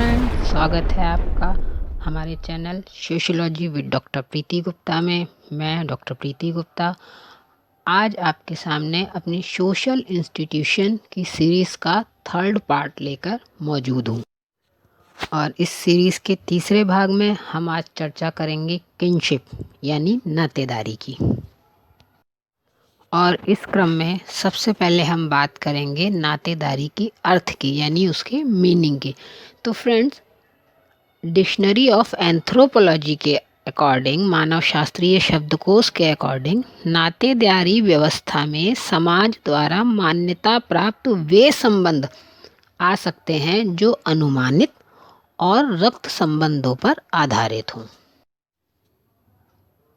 Friend, स्वागत है आपका हमारे चैनल सोशियोलॉजी विद डॉक्टर प्रीति गुप्ता में। मैं डॉक्टर प्रीति गुप्ता आज आपके सामने अपनी सोशल इंस्टीट्यूशन की सीरीज़ का थर्ड पार्ट लेकर मौजूद हूँ। और इस सीरीज़ के तीसरे भाग में हम आज चर्चा करेंगे किनशिप यानी नातेदारी की। और इस क्रम में सबसे पहले हम बात करेंगे नातेदारी की अर्थ की यानी उसके मीनिंग की। तो फ्रेंड्स, डिक्शनरी ऑफ एंथ्रोपोलॉजी के अकॉर्डिंग, मानव शास्त्रीय शब्दकोश के अकॉर्डिंग, नातेदारी व्यवस्था में समाज द्वारा मान्यता प्राप्त वे संबंध आ सकते हैं जो अनुमानित और रक्त संबंधों पर आधारित हों।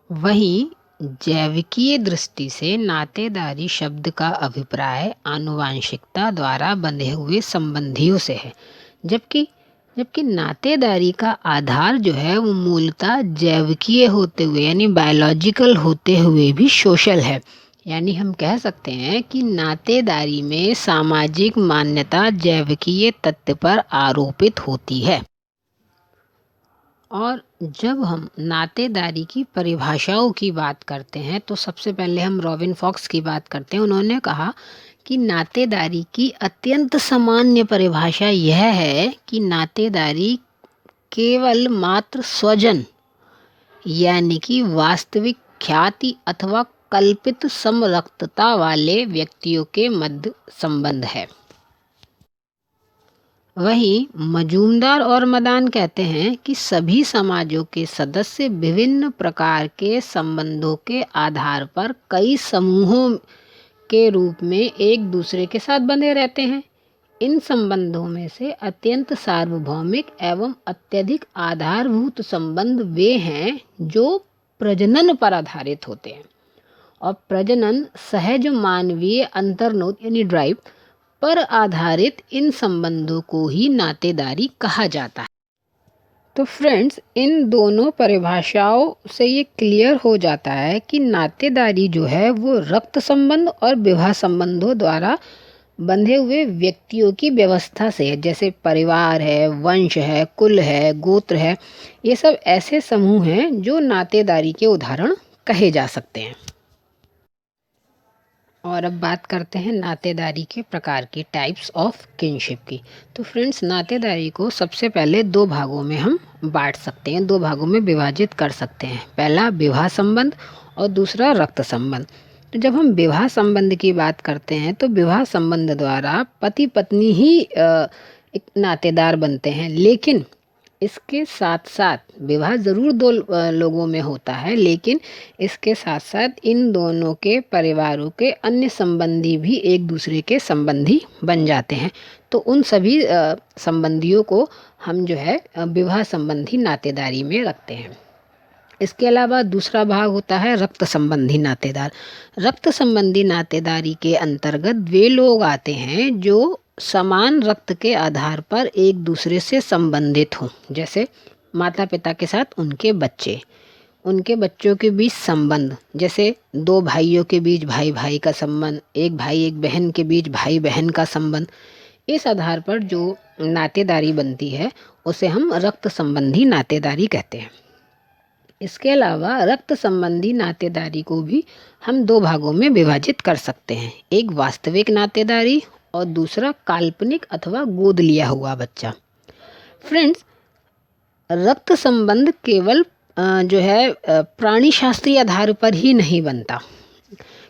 वहीं जैविकीय दृष्टि से नातेदारी शब्द का अभिप्राय आनुवांशिकता द्वारा बंधे हुए संबंधियों से है, जबकि नातेदारी का आधार जो है वो मूलतः जैविकीय होते हुए यानी बायोलॉजिकल होते हुए भी सोशल है। यानी हम कह सकते हैं कि नातेदारी में सामाजिक मान्यता जैविकीय तत्व पर आरोपित होती है। और जब हम नातेदारी की परिभाषाओं की बात करते हैं तो सबसे पहले हम रॉबिन फॉक्स की बात करते हैं। उन्होंने कहा कि नातेदारी की अत्यंत सामान्य परिभाषा यह है कि नातेदारी केवल मात्र स्वजन यानी कि वास्तविक ख्याति अथवा कल्पित समरक्तता वाले व्यक्तियों के मध्य संबंध है। वहीं मजूमदार और मदान कहते हैं कि सभी समाजों के सदस्य विभिन्न प्रकार के संबंधों के आधार पर कई समूहों के रूप में एक दूसरे के साथ बंधे रहते हैं। इन संबंधों में से अत्यंत सार्वभौमिक एवं अत्यधिक आधारभूत संबंध वे हैं जो प्रजनन पर आधारित होते हैं, और प्रजनन सहज मानवीय अंतर्नोद यानी ड्राइव पर आधारित इन संबंधों को ही नातेदारी कहा जाता है। तो फ्रेंड्स, इन दोनों परिभाषाओं से ये क्लियर हो जाता है कि नातेदारी जो है वो रक्त संबंध और विवाह संबंधों द्वारा बंधे हुए व्यक्तियों की व्यवस्था से है। जैसे परिवार है, वंश है, कुल है, गोत्र है, ये सब ऐसे समूह हैं जो नातेदारी के उदाहरण कहे जा सकते हैं। और अब बात करते हैं नातेदारी के प्रकार की, टाइप्स ऑफ किनशिप की। तो फ्रेंड्स, नातेदारी को सबसे पहले दो भागों में हम बांट सकते हैं, दो भागों में विभाजित कर सकते हैं। पहला विवाह संबंध और दूसरा रक्त संबंध। तो जब हम विवाह संबंध की बात करते हैं तो विवाह संबंध द्वारा पति पत्नी ही एक नातेदार बनते हैं, लेकिन इसके साथ साथ विवाह ज़रूर दो लोगों में होता है, लेकिन इसके साथ साथ इन दोनों के परिवारों के अन्य संबंधी भी एक दूसरे के संबंधी बन जाते हैं। तो उन सभी संबंधियों को हम जो है विवाह संबंधी नातेदारी में रखते हैं। इसके अलावा दूसरा भाग होता है रक्त संबंधी नातेदार। रक्त संबंधी नातेदारी के अंतर्गत वे लोग आते हैं जो समान रक्त के आधार पर एक दूसरे से संबंधित हों, जैसे माता पिता के साथ उनके बच्चे, उनके बच्चों के बीच संबंध, जैसे दो भाइयों के बीच भाई भाई का संबंध, एक भाई एक बहन के बीच भाई बहन का संबंध। इस आधार पर जो नातेदारी बनती है उसे हम रक्त संबंधी नातेदारी कहते हैं। इसके अलावा रक्त संबंधी नातेदारी को भी हम दो भागों में विभाजित कर सकते हैं, एक वास्तविक नातेदारी और दूसरा काल्पनिक अथवा गोद लिया हुआ बच्चा। फ्रेंड्स, रक्त संबंध केवल जो है प्राणी शास्त्रीय आधार पर ही नहीं बनता,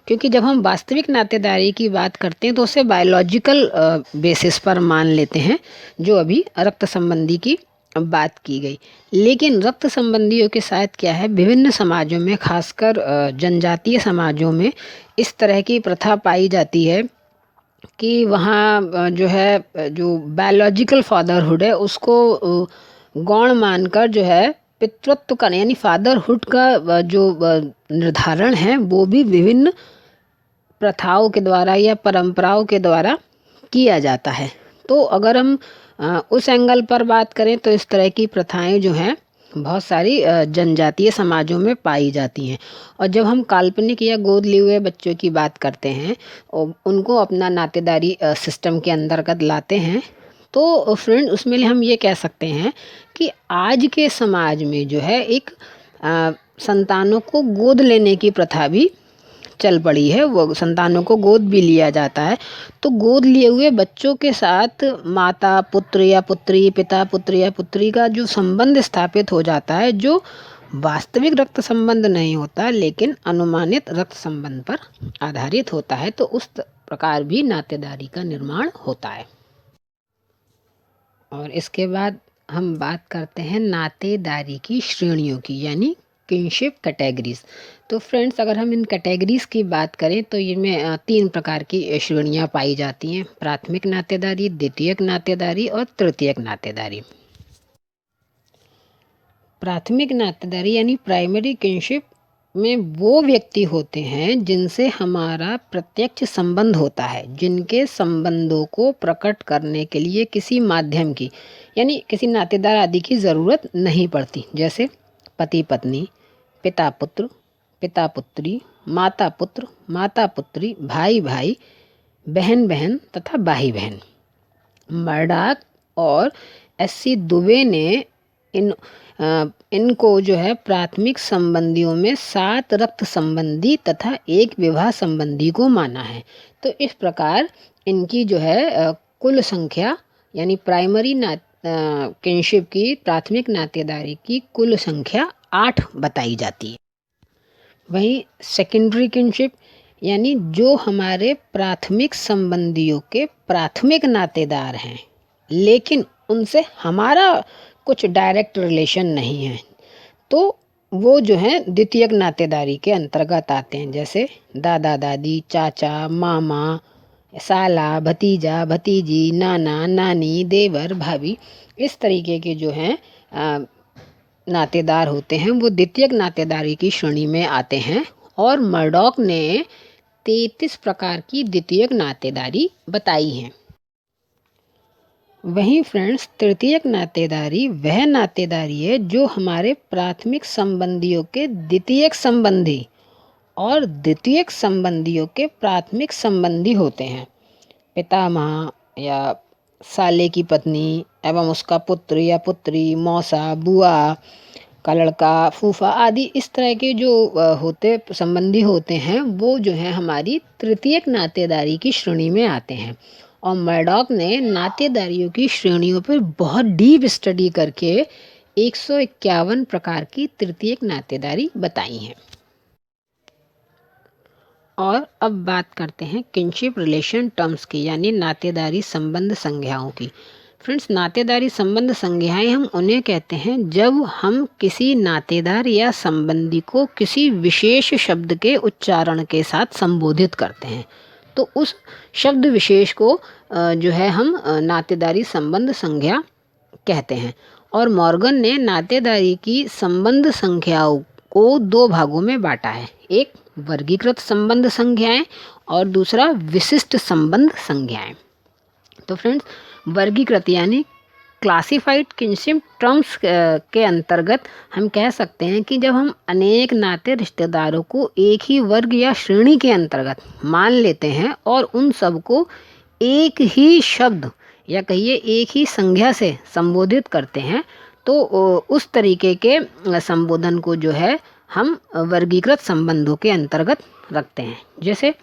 क्योंकि जब हम वास्तविक नातेदारी की बात करते हैं तो उसे बायोलॉजिकल बेसिस पर मान लेते हैं, जो अभी रक्त संबंधी की बात की गई। लेकिन रक्त संबंधियों के साथ क्या है, विभिन्न समाजों में, खासकर जनजातीय समाजों में इस तरह की प्रथा पाई जाती है कि वहाँ जो है जो बायोलॉजिकल फादरहुड है उसको गौण मानकर जो है पितृत्व का यानी फादरहुड का जो निर्धारण है वो भी विभिन्न प्रथाओं के द्वारा या परंपराओं के द्वारा किया जाता है। तो अगर हम उस एंगल पर बात करें तो इस तरह की प्रथाएं जो हैं बहुत सारी जनजातीय समाजों में पाई जाती हैं। और जब हम काल्पनिक या गोद लिए हुए बच्चों की बात करते हैं और उनको अपना नातेदारी सिस्टम के अंतर्गत लाते हैं तो फ्रेंड उसमें हम ये कह सकते हैं कि आज के समाज में जो है एक संतानों को गोद लेने की प्रथा भी चल पड़ी है। वो संतानों को गोद भी लिया जाता है। तो गोद लिए हुए बच्चों के साथ माता पुत्र या पुत्री, पिता पुत्र या पुत्री का जो संबंध स्थापित हो जाता है, जो वास्तविक रक्त संबंध नहीं होता लेकिन अनुमानित रक्त संबंध पर आधारित होता है, तो उस प्रकार भी नातेदारी का निर्माण होता है। और इसके बाद हम बात करते हैं नातेदारी की श्रेणियों की, यानी किनशिप कैटेगरीज। तो फ्रेंड्स अगर हम इन कैटेगरीज की बात करें तो इनमें 3 प्रकार की श्रेणियां पाई जाती हैं: प्राथमिक नातेदारी, द्वितीयक नातेदारी और तृतीयक नातेदारी। प्राथमिक नातेदारी यानी प्राइमरी किनशिप में वो व्यक्ति होते हैं जिनसे हमारा प्रत्यक्ष संबंध होता है, जिनके संबंधों को प्रकट करने के लिए किसी माध्यम की यानी किसी नातेदार आदि की ज़रूरत नहीं पड़ती, जैसे पति पत्नी, पिता पुत्र, पिता पुत्री, माता पुत्र, माता पुत्री, भाई भाई, बहन बहन तथा भाई बहन। मर्डॉक और एस.सी. दुबे ने इनको जो है प्राथमिक संबंधियों में 7 रक्त संबंधी तथा 1 विवाह संबंधी को माना है। तो इस प्रकार इनकी जो है कुल संख्या यानी प्राइमरी किनशिप की, प्राथमिक नातेदारी की कुल संख्या 8 बताई जाती है। वहीं सेकेंडरी किनशिप यानी जो हमारे प्राथमिक संबंधियों के प्राथमिक नातेदार हैं लेकिन उनसे हमारा कुछ डायरेक्ट रिलेशन नहीं है, तो वो जो है द्वितीयक नातेदारी के अंतर्गत आते हैं, जैसे दादा दादी, चाचा मामा, साला, भतीजा भतीजी, नाना नानी, देवर भाभी। इस तरीके के जो हैं नातेदार होते हैं वो द्वितीयक नातेदारी की श्रेणी में आते हैं। और मर्डॉक ने 33 प्रकार की द्वितीयक नातेदारी बताई है। वहीं फ्रेंड्स तृतीयक नातेदारी वह नातेदारी है जो हमारे प्राथमिक संबंधियों के द्वितीयक संबंधी और द्वितीयक संबंधियों के प्राथमिक संबंधी होते हैं। पितामह या साले की पत्नी एवं उसका पुत्र या पुत्री, मौसा, बुआ का लड़का, फूफा आदि इस तरह के जो होते संबंधी होते हैं वो जो है हमारी तृतीयक नातेदारी की श्रेणी में आते हैं। और मर्डॉक ने नातेदारियों की श्रेणियों पर बहुत डीप स्टडी करके 151 प्रकार की तृतीयक नातेदारी बताई हैं। और अब बात करते हैं किनशिप रिलेशन टर्म्स की, यानी नातेदारी संबंध संज्ञाओं की। फ्रेंड्स नातेदारी संबंध संज्ञाएं हम उन्हें कहते हैं जब हम किसी नातेदार या संबंधी को किसी विशेष शब्द के उच्चारण के साथ संबोधित करते हैं, तो उस शब्द विशेष को जो है हम नातेदारी संबंध संज्ञा कहते हैं। और मॉर्गन ने नातेदारी की संबंध संख्याओं को 2 भागों में बांटा है, एक वर्गीकृत संबंध संज्ञाएं और दूसरा विशिष्ट संबंध संज्ञाएं। तो फ्रेंड्स वर्गीकृत यानी क्लासिफाइड किनशिप टर्म्स के अंतर्गत हम कह सकते हैं कि जब हम अनेक नाते रिश्तेदारों को एक ही वर्ग या श्रेणी के अंतर्गत मान लेते हैं और उन सब को एक ही शब्द या कहिए एक ही संज्ञा से संबोधित करते हैं, तो उस तरीके के संबोधन को जो है हम वर्गीकृत संबंधों के अंतर्गत रखते हैं। जैसे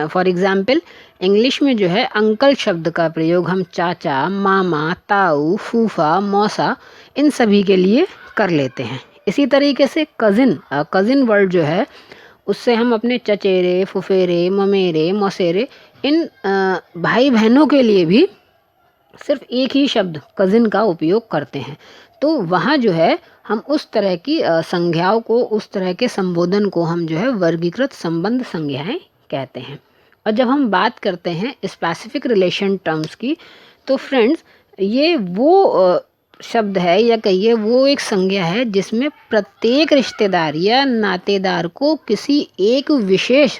फॉर एग्जाम्पल इंग्लिश में जो है अंकल शब्द का प्रयोग हम चाचा, मामा, ताऊ, फूफा, मौसा इन सभी के लिए कर लेते हैं। इसी तरीके से कज़िन वर्ड जो है उससे हम अपने चचेरे, फुफेरे, ममेरे, मौसेरे इन भाई बहनों के लिए भी सिर्फ एक ही शब्द कज़िन का उपयोग करते हैं। तो वहाँ जो है हम उस तरह की संज्ञाओं को, उस तरह के संबोधन को हम जो है वर्गीकृत संबंध संज्ञाएं कहते हैं। और जब हम बात करते हैं स्पेसिफिक रिलेशन टर्म्स की, तो फ्रेंड्स ये वो शब्द है या कहिए वो एक संज्ञा है जिसमें प्रत्येक रिश्तेदार या नातेदार को किसी एक विशेष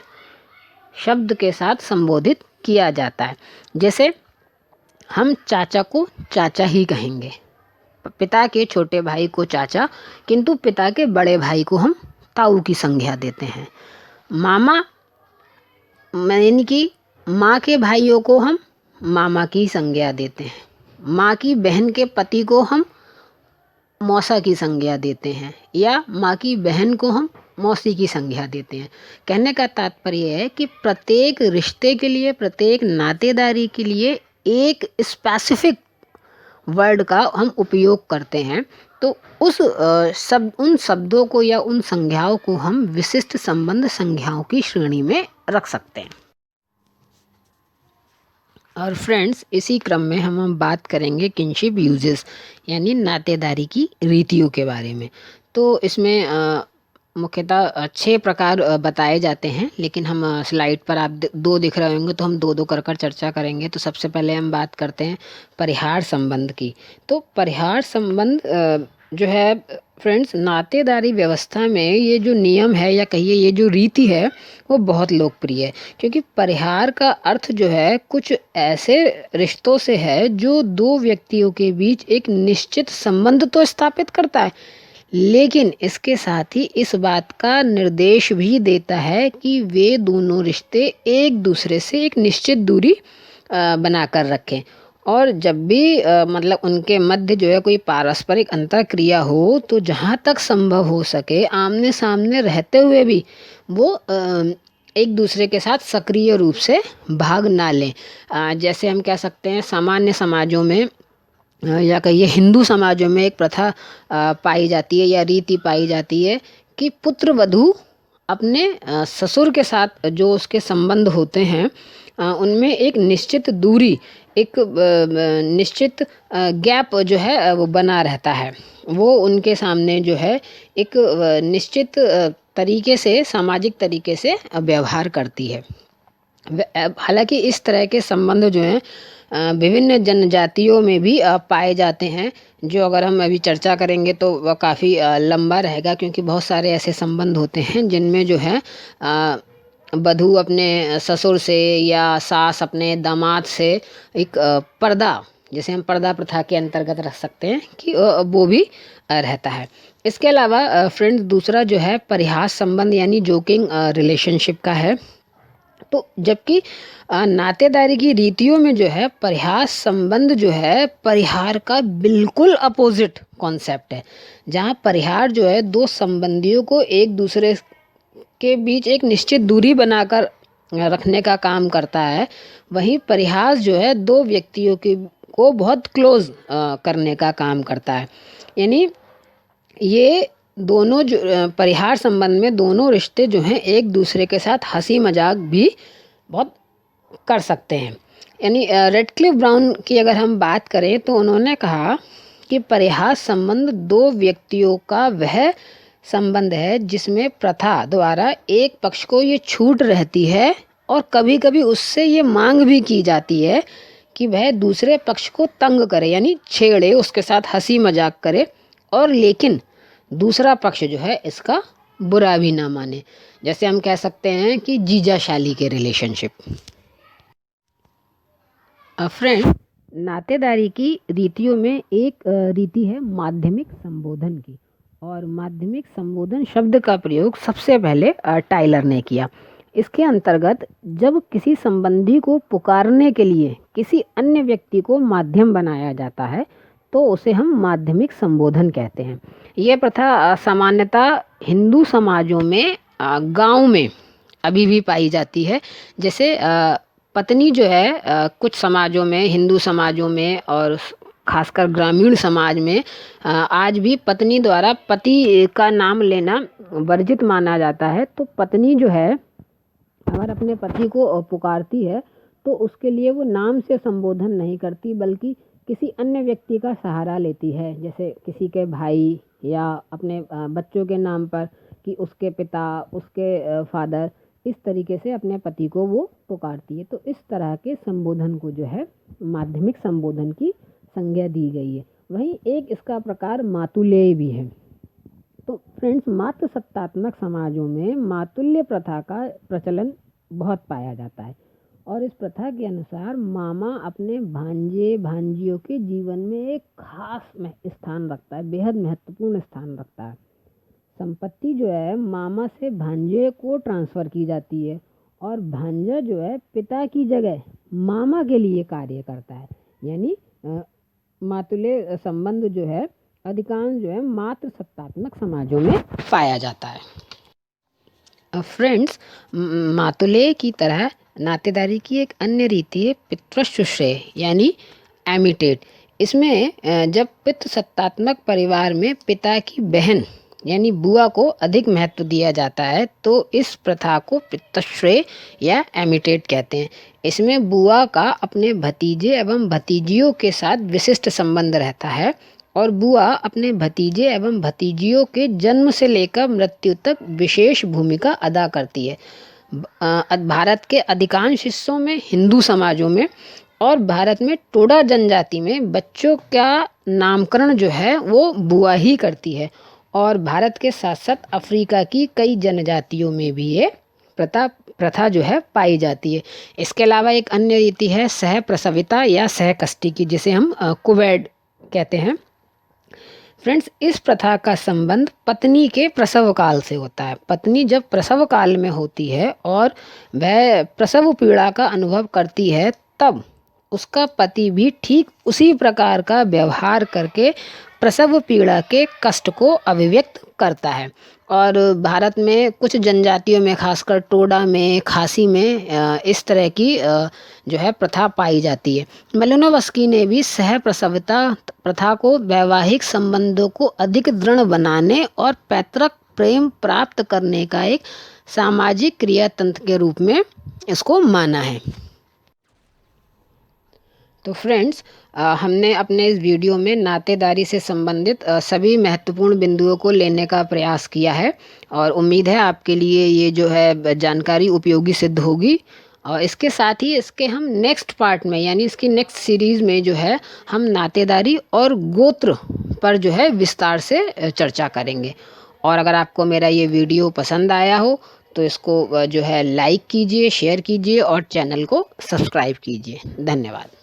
शब्द के साथ संबोधित किया जाता है। जैसे हम चाचा को चाचा ही कहेंगे, पिता के छोटे भाई को चाचा, किंतु पिता के बड़े भाई को हम ताऊ की संज्ञा देते हैं। मामा यानी कि माँ के भाइयों को हम मामा की संज्ञा देते हैं। माँ की बहन के पति को हम मौसा की संज्ञा देते हैं या माँ की बहन को हम मौसी की संज्ञा देते हैं। कहने का तात्पर्य है कि प्रत्येक रिश्ते के लिए, प्रत्येक नातेदारी के लिए एक स्पेसिफिक वर्ड का हम उपयोग करते हैं। तो उन शब्दों को या उन संज्ञाओं को हम विशिष्ट संबंध संज्ञाओं की श्रेणी में रख सकते हैं। और फ्रेंड्स, इसी क्रम में हम बात करेंगे किनशिप यूजेस यानी नातेदारी की रीतियों के बारे में। तो इसमें मुख्यतः 6 प्रकार बताए जाते हैं, लेकिन हम स्लाइड पर आप 2 दिख रहे होंगे तो हम 2-2 कर चर्चा करेंगे। तो सबसे पहले हम बात करते हैं परिहार संबंध की। तो परिहार संबंध जो है फ्रेंड्स, नातेदारी व्यवस्था में ये जो नियम है या कहिए ये जो रीति है वो बहुत लोकप्रिय है, क्योंकि परिहार का अर्थ जो है कुछ ऐसे रिश्तों से है जो 2 व्यक्तियों के बीच एक निश्चित संबंध तो स्थापित करता है, लेकिन इसके साथ ही इस बात का निर्देश भी देता है कि वे दोनों रिश्ते एक दूसरे से एक निश्चित दूरी बनाकर रखें। और जब भी मतलब उनके मध्य जो है कोई पारस्परिक अंतःक्रिया हो तो जहाँ तक संभव हो सके आमने सामने रहते हुए भी वो एक दूसरे के साथ सक्रिय रूप से भाग ना लें। जैसे हम कह सकते हैं सामान्य समाजों में या कहिए हिंदू समाजों में एक प्रथा पाई जाती है या रीति पाई जाती है कि पुत्र वधू अपने ससुर के साथ जो उसके संबंध होते हैं उनमें एक निश्चित दूरी, एक निश्चित गैप जो है वो बना रहता है। वो उनके सामने जो है एक निश्चित तरीके से, सामाजिक तरीके से व्यवहार करती है। हालांकि इस तरह के संबंध जो हैं विभिन्न जनजातियों में भी पाए जाते हैं, जो अगर हम अभी चर्चा करेंगे तो वह काफ़ी लंबा रहेगा, क्योंकि बहुत सारे ऐसे संबंध होते हैं जिनमें जो है वधू अपने ससुर से या सास अपने दामाद से एक पर्दा, जैसे हम पर्दा प्रथा के अंतर्गत रख सकते हैं कि वो भी रहता है। इसके अलावा फ्रेंड्स, दूसरा जो है परिहास संबंध यानी जोकिंग रिलेशनशिप का है। तो जबकि नातेदारी की रीतियों में जो है परिहास संबंध जो है परिहार का बिल्कुल अपोजिट कॉन्सेप्ट है, जहाँ परिहार जो है 2 संबंधियों को एक दूसरे के बीच एक निश्चित दूरी बनाकर रखने का काम करता है। वहीं परिहास जो है 2 व्यक्तियों की को बहुत क्लोज करने का काम करता है। यानी ये दोनों जो परिहार संबंध में दोनों रिश्ते जो हैं एक दूसरे के साथ हंसी मजाक भी बहुत कर सकते हैं। यानी रेडक्लिफ ब्राउन की अगर हम बात करें तो उन्होंने कहा कि परिहास संबंध 2 व्यक्तियों का वह संबंध है जिसमें प्रथा द्वारा एक पक्ष को ये छूट रहती है और कभी कभी उससे ये मांग भी की जाती है कि वह दूसरे पक्ष को तंग करे, यानी छेड़े, उसके साथ हंसी मजाक करे, और लेकिन दूसरा पक्ष जो है इसका बुरा भी ना माने। जैसे हम कह सकते हैं कि जीजा शाली के रिलेशनशिप। फ्रेंड, नातेदारी की रीतियों में एक रीति है माध्यमिक संबोधन की, और माध्यमिक संबोधन शब्द का प्रयोग सबसे पहले टाइलर ने किया। इसके अंतर्गत जब किसी संबंधी को पुकारने के लिए किसी अन्य व्यक्ति को माध्यम बनाया जाता है तो उसे हम माध्यमिक संबोधन कहते हैं। यह प्रथा सामान्यतः हिंदू समाजों में गांव में अभी भी पाई जाती है। जैसे पत्नी जो है कुछ समाजों में, हिंदू समाजों में और खासकर ग्रामीण समाज में आज भी पत्नी द्वारा पति का नाम लेना वर्जित माना जाता है। तो पत्नी जो है अगर अपने पति को पुकारती है तो उसके लिए वो नाम से संबोधन नहीं करती, बल्कि किसी अन्य व्यक्ति का सहारा लेती है, जैसे किसी के भाई या अपने बच्चों के नाम पर, कि उसके पिता, उसके फादर, इस तरीके से अपने पति को वो पुकारती है। तो इस तरह के संबोधन को जो है माध्यमिक संबोधन की संज्ञा दी गई है। वहीं एक इसका प्रकार मातुल्य भी है। तो फ्रेंड्स, मातृसत्तात्मक समाजों में मातुल्य प्रथा का प्रचलन बहुत पाया जाता है, और इस प्रथा के अनुसार मामा अपने भांजे भांजियों के जीवन में एक खास स्थान रखता है, बेहद महत्वपूर्ण स्थान रखता है। संपत्ति जो है मामा से भांजे को ट्रांसफ़र की जाती है, और भांजा जो है पिता की जगह मामा के लिए कार्य करता है। यानी मातुले संबंध जो है अधिकांश जो है मात्र सत्तात्मक समाजों में पाया जाता है। फ्रेंड्स, मातुले की तरह नातेदारी की एक अन्य रीति है पितृश्रेय यानी एमिटेट। इसमें जब पितृ सत्तात्मक परिवार में पिता की बहन यानी बुआ को अधिक महत्व दिया जाता है तो इस प्रथा को पितृश्रेय या एमिटेट कहते हैं। इसमें बुआ का अपने भतीजे एवं भतीजियों के साथ विशिष्ट संबंध रहता है और बुआ अपने भतीजे एवं भतीजियों के जन्म से लेकर मृत्यु तक विशेष भूमिका अदा करती है। भारत के अधिकांश हिस्सों में, हिंदू समाजों में और भारत में टोडा जनजाति में बच्चों का नामकरण जो है वो बुआ ही करती है और भारत के साथ साथ अफ्रीका की कई जनजातियों में भी ये प्रथा जो है पाई जाती है। इसके अलावा एक अन्य रीति है सह प्रसविता या सहकष्टी की, जिसे हम कुवैड कहते हैं। फ्रेंड्स, इस प्रथा का संबंध पत्नी के प्रसव काल से होता है। पत्नी जब प्रसव काल में होती है और वह प्रसव पीड़ा का अनुभव करती है तब उसका पति भी ठीक उसी प्रकार का व्यवहार करके प्रसव पीड़ा के कष्ट को अभिव्यक्त करता है। और भारत में कुछ जनजातियों में, खासकर टोडा में, खासी में इस तरह की जो है प्रथा पाई जाती है। मेलिनोवस्की ने भी सह प्रसविता प्रथा को वैवाहिक संबंधों को अधिक दृढ़ बनाने और पैतृक प्रेम प्राप्त करने का एक सामाजिक क्रिया तंत्र के रूप में इसको माना है। तो फ्रेंड्स, हमने अपने इस वीडियो में नातेदारी से संबंधित सभी महत्वपूर्ण बिंदुओं को लेने का प्रयास किया है और उम्मीद है आपके लिए ये जो है जानकारी उपयोगी सिद्ध होगी। और इसके साथ ही इसके हम नेक्स्ट पार्ट में यानी इसकी नेक्स्ट सीरीज़ में जो है हम नातेदारी और गोत्र पर जो है विस्तार से चर्चा करेंगे। और अगर आपको मेरा ये वीडियो पसंद आया हो तो इसको जो है लाइक कीजिए, शेयर कीजिए और चैनल को सब्सक्राइब कीजिए। धन्यवाद।